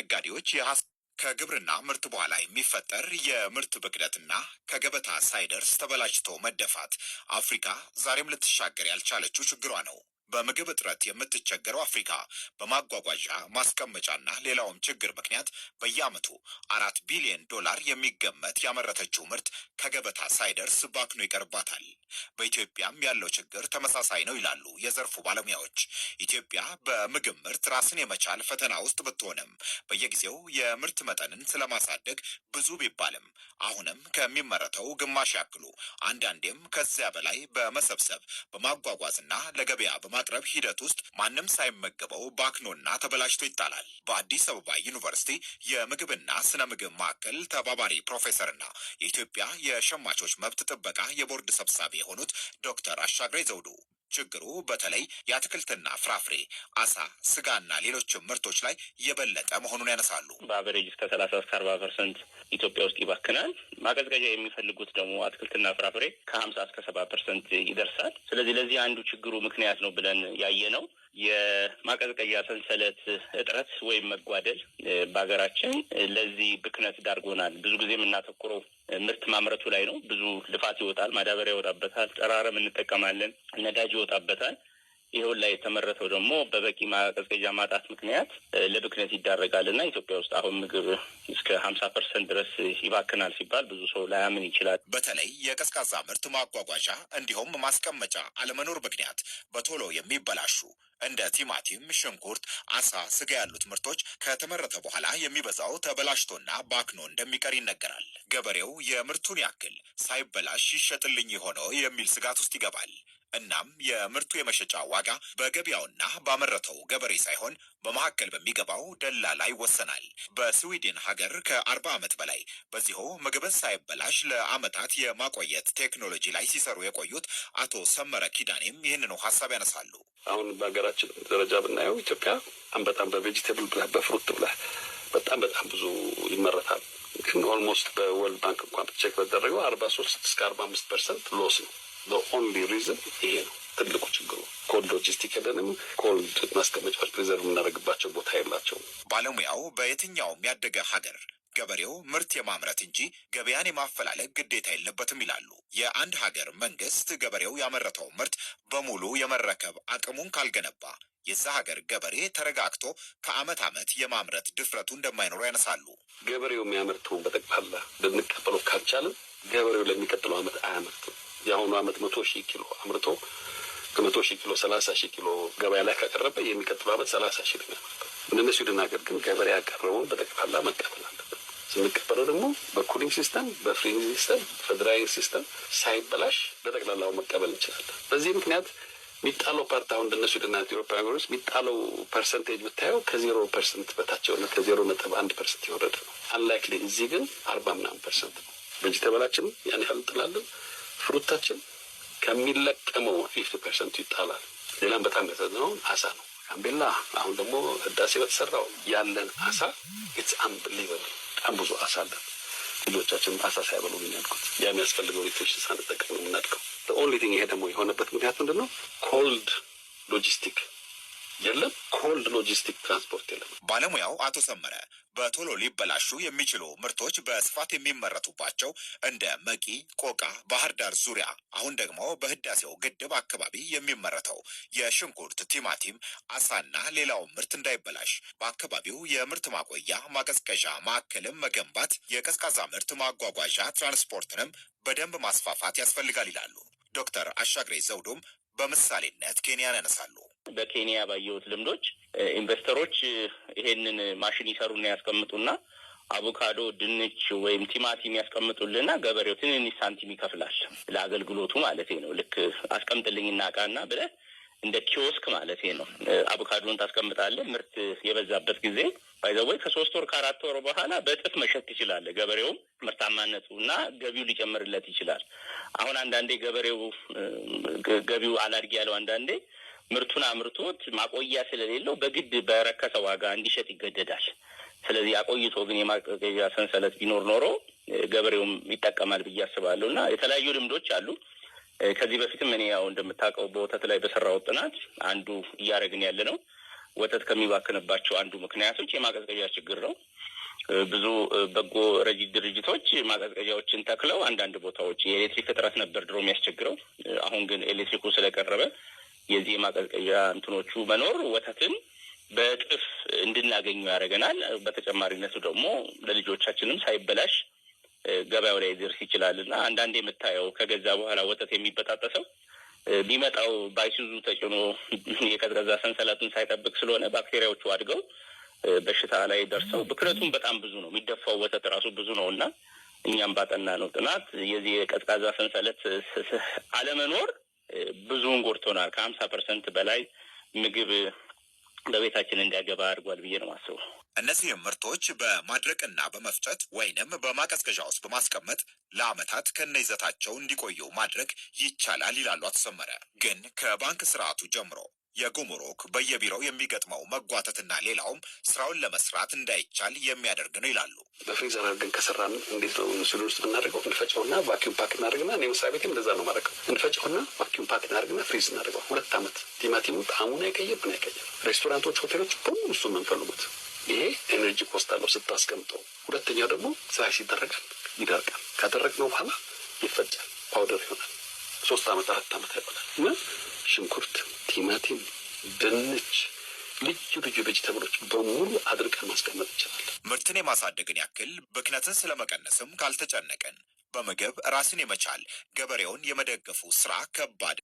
ነጋዴዎች ከግብርና ምርት በኋላ የሚፈጠር የምርት ብክነትና ከገበታ ሳይደርስ ተበላሽቶ መደፋት አፍሪካ ዛሬም ልትሻገር ያልቻለችው ችግሯ ነው። በምግብ እጥረት የምትቸገረው አፍሪካ በማጓጓዣ ማስቀመጫና ሌላውም ችግር ምክንያት በየዓመቱ $4 ቢሊዮን የሚገመት ያመረተችው ምርት ከገበታ ሳይደርስ ባክኖ ይቀርባታል። በኢትዮጵያም ያለው ችግር ተመሳሳይ ነው ይላሉ የዘርፉ ባለሙያዎች። ኢትዮጵያ በምግብ ምርት ራስን የመቻል ፈተና ውስጥ ብትሆንም በየጊዜው የምርት መጠንን ስለማሳደግ ብዙ ቢባልም አሁንም ከሚመረተው ግማሽ ያክሉ አንዳንዴም ከዚያ በላይ በመሰብሰብ በማጓጓዝና ለገበያ ማቅረብ ሂደት ውስጥ ማንም ሳይመገበው ባክኖና ተበላሽቶ ይጣላል። በአዲስ አበባ ዩኒቨርሲቲ የምግብና ስነ ምግብ ማዕከል ተባባሪ ፕሮፌሰርና የኢትዮጵያ የሸማቾች መብት ጥበቃ የቦርድ ሰብሳቢ የሆኑት ዶክተር አሻግሬ ዘውዱ ችግሩ በተለይ የአትክልትና ፍራፍሬ፣ አሳ፣ ስጋና ሌሎችም ምርቶች ላይ የበለጠ መሆኑን ያነሳሉ። በአቨሬጅ እስከ 30 እስከ 40% ኢትዮጵያ ውስጥ ይባክናል። ማቀዝቀዣ የሚፈልጉት ደግሞ አትክልትና ፍራፍሬ ከ50 እስከ 70% ይደርሳል። ስለዚህ ለዚህ አንዱ ችግሩ ምክንያት ነው ብለን ያየነው የማቀዝቀዣ ሰንሰለት እጥረት ወይም መጓደል በሀገራችን ለዚህ ብክነት ዳርጎናል። ብዙ ጊዜ የምናተኩረው ምርት ማምረቱ ላይ ነው። ብዙ ልፋት ይወጣል፣ ማዳበሪያ ይወጣበታል፣ ጠራረም እንጠቀማለን፣ ነዳጅ ይወጣበታል። ይሄውን ላይ የተመረተው ደግሞ በበቂ ማቀዝቀዣ ማጣት ምክንያት ለብክነት ይዳረጋልና ኢትዮጵያ ውስጥ አሁን ምግብ እስከ 50% ድረስ ይባክናል ሲባል ብዙ ሰው ላያምን ይችላል። በተለይ የቀዝቃዛ ምርት ማጓጓዣ እንዲሁም ማስቀመጫ አለመኖር ምክንያት በቶሎ የሚበላሹ እንደ ቲማቲም፣ ሽንኩርት፣ አሳ፣ ስጋ ያሉት ምርቶች ከተመረተ በኋላ የሚበዛው ተበላሽቶና ባክኖ እንደሚቀር ይነገራል። ገበሬው የምርቱን ያክል ሳይበላሽ ይሸጥልኝ ሆነው የሚል ስጋት ውስጥ ይገባል። እናም የምርቱ የመሸጫ ዋጋ በገበያውና ባመረተው ገበሬ ሳይሆን በመካከል በሚገባው ደላላ ይወሰናል። በስዊድን ሀገር ከ40 ዓመት በላይ በዚሁ ምግብን ሳይበላሽ ለዓመታት የማቆየት ቴክኖሎጂ ላይ ሲሰሩ የቆዩት አቶ ሰመረ ኪዳኔም ይህንኑ ሀሳብ ያነሳሉ። አሁን በሀገራችን ደረጃ ብናየው ኢትዮጵያ በጣም በቬጂቴብል ብላ በፍሩት ብላ በጣም ብዙ ይመረታል። ግን ኦልሞስት በወርልድ ባንክ እንኳን ቼክ በተደረገው 43 እስከ 45% ሎስ ነው። ኦንሊ ሪዝን ይሄ ነው ትልቁ ችግሩ። ኮልድ ሎጂስቲክ ሄደንም ኮልድ ማስቀመጫዎች ፕሪዘርቭ የምናደርግባቸው ቦታ የላቸው። ባለሙያው በየትኛውም ያደገ ሀገር ገበሬው ምርት የማምረት እንጂ ገበያን የማፈላለግ ግዴታ የለበትም ይላሉ። የአንድ ሀገር መንግስት ገበሬው ያመረተው ምርት በሙሉ የመረከብ አቅሙን ካልገነባ የዛ ሀገር ገበሬ ተረጋግቶ ከዓመት ዓመት የማምረት ድፍረቱ እንደማይኖሩ ያነሳሉ። ገበሬው የሚያመርተውን በጠቅላላ ልንቀበለው ካልቻልን ገበሬው ለሚቀጥለው ዓመት አያመርትም። የአሁኑ ዓመት 100,000 ኪሎ አምርቶ ከ100,000 ኪሎ 30,000 ኪሎ ገበያ ላይ ካቀረበ የሚቀጥለው ዓመት 30,000 ነው የሚያመርተው። እነሱ ይደናገር ግን ገበሬ ያቀረበውን በጠቅላላ መቀበል አለበት። ስንቀበለው ደግሞ በኩሊንግ ሲስተም፣ በፍሪዚንግ ሲስተም፣ በድራይንግ ሲስተም ሳይበላሽ በጠቅላላው መቀበል እንችላለን። በዚህ ምክንያት የሚጣለው ፓርት አሁን እንደነሱ ደና ኢትዮጵያ ሀገሮች የሚጣለው ፐርሰንቴጅ ብታየው ከ0% በታች የሆነ ከ0.1% የወረደ ነው። አንላይክሊ እዚህ ግን 40% ነው። ቬጂቴብላችን ያን ያህል እንጥላለን። ፍሩታችን ከሚለቀመው 50% ይጣላል። ሌላም በጣም ያሳዝነው አሳ ነው። ጋምቤላ አሁን ደግሞ ህዳሴ በተሰራው ያለን አሳ ኢትስ አንቢሊቨብል። በጣም ብዙ አሳ አለ። ልጆቻችን አሳ ሳይበሉ የሚያድጉት ያ የሚያስፈልገው ኒውትሪሽን ሳንጠቀም ነው የምናድገው። ኦንሊ ቲንግ ይሄ ደግሞ የሆነበት ምክንያት ምንድን ነው? ኮልድ ሎጂስቲክ የለም፣ ኮልድ ሎጂስቲክ ትራንስፖርት የለም። ባለሙያው አቶ ሰመረ በቶሎ ሊበላሹ የሚችሉ ምርቶች በስፋት የሚመረቱባቸው እንደ መቂ፣ ቆቃ፣ ባህር ዳር ዙሪያ አሁን ደግሞ በህዳሴው ግድብ አካባቢ የሚመረተው የሽንኩርት፣ ቲማቲም፣ አሳና ሌላው ምርት እንዳይበላሽ በአካባቢው የምርት ማቆያ ማቀዝቀዣ ማዕከልም መገንባት፣ የቀዝቃዛ ምርት ማጓጓዣ ትራንስፖርትንም በደንብ ማስፋፋት ያስፈልጋል ይላሉ። ዶክተር አሻግሬ ዘውዱም በምሳሌነት ኬንያን ያነሳሉ። በኬንያ ባየሁት ልምዶች ኢንቨስተሮች ይሄንን ማሽን ይሰሩና ያስቀምጡና አቮካዶ፣ ድንች ወይም ቲማቲም ያስቀምጡልና ገበሬው ትንንሽ ሳንቲም ይከፍላል ለአገልግሎቱ ማለት ነው። ልክ አስቀምጥልኝና ዕቃና ብለህ እንደ ኪዮስክ ማለት ነው። አቮካዶን ታስቀምጣለህ። ምርት የበዛበት ጊዜ ባይዘወይ ከ3 ወር ከ4 ወር በኋላ በእጥፍ መሸጥ ይችላል። ገበሬውም ምርታማነቱና ገቢው ሊጨምርለት ይችላል። አሁን አንዳንዴ ገበሬው ገቢው አላድግ ያለው አንዳንዴ ምርቱን አምርቶት ማቆያ ስለሌለው በግድ በረከሰ ዋጋ እንዲሸጥ ይገደዳል። ስለዚህ አቆይቶ ግን የማቀዝቀዣ ሰንሰለት ቢኖር ኖሮ ገበሬውም ይጠቀማል ብዬ አስባለሁና የተለያዩ ልምዶች አሉ። ከዚህ በፊትም እኔ ያው እንደምታውቀው በወተት ላይ በሰራው ጥናት አንዱ እያደረግን ያለ ነው ወተት ከሚባክንባቸው አንዱ ምክንያቶች የማቀዝቀዣ ችግር ነው። ብዙ በጎ ረጂ ድርጅቶች ማቀዝቀዣዎችን ተክለው አንዳንድ ቦታዎች የኤሌክትሪክ እጥረት ነበር ድሮ የሚያስቸግረው። አሁን ግን ኤሌክትሪኩ ስለቀረበ የዚህ የማቀዝቀዣ እንትኖቹ መኖር ወተትን በእጥፍ እንድናገኙ ያደርገናል። በተጨማሪነቱ ደግሞ ለልጆቻችንም ሳይበላሽ ገበያው ላይ ሊደርስ ይችላል እና አንዳንዴ የምታየው ከገዛ በኋላ ወተት የሚበጣጠሰው ቢመጣው ባይሱዙ ተጭኖ የቀዝቃዛ ሰንሰለቱን ሳይጠብቅ ስለሆነ ባክቴሪያዎቹ አድገው በሽታ ላይ ደርሰው ብክለቱም በጣም ብዙ ነው። የሚደፋው ወተት ራሱ ብዙ ነው እና እኛም ባጠና ነው ጥናት የዚህ የቀዝቃዛ ሰንሰለት አለመኖር ብዙውን ጎድቶናል። ከ50% በላይ ምግብ በቤታችን እንዲያገባ አድርጓል ብዬ ነው የማስበው። እነዚህም ምርቶች በማድረቅና በመፍጨት ወይንም በማቀዝቀዣ ውስጥ በማስቀመጥ ለዓመታት ከነይዘታቸው እንዲቆዩ ማድረግ ይቻላል ይላሉ አቶ ሰመረ። ግን ከባንክ ስርዓቱ ጀምሮ የጉምሩክ በየቢሮው የሚገጥመው መጓተትና ሌላውም ስራውን ለመስራት እንዳይቻል የሚያደርግ ነው ይላሉ። በፍሪዘር አድርገን ከሰራን እንዴት ነው ምስሉ ውስጥ የምናደርገው? እንፈጨውና ቫኪዩም ፓክ እናደርግና እኔ መስሪያ ቤትም እንደዛ ነው ማድረገው። እንፈጨውና ቫኪዩም ፓክ እናደርግና ፍሪዝ እናደርገው 2 ዓመት ቲማቲሙ ጣዕሙን አይቀይርም። ሬስቶራንቶች፣ ሆቴሎች በሙሉ እሱ የምንፈልጉት ይሄ ኤነርጂ ኮስት አለው ስታስቀምጠው። ሁለተኛው ደግሞ ስላይስ ይደረጋል፣ ይደርቃል። ካደረግነው በኋላ ይፈጫል፣ ፓውደር ይሆናል። 3 ዓመት 4 ዓመት ይሆናል እና ሽንኩርት፣ ቲማቲም፣ ድንች፣ ልዩ ልዩ ቬጅተብሎች በሙሉ አድርገን ማስቀመጥ ይችላል። ምርትን የማሳደግን ያክል ብክነትን ስለመቀነስም ካልተጨነቀን በምግብ ራስን የመቻል ገበሬውን የመደገፉ ስራ ከባድ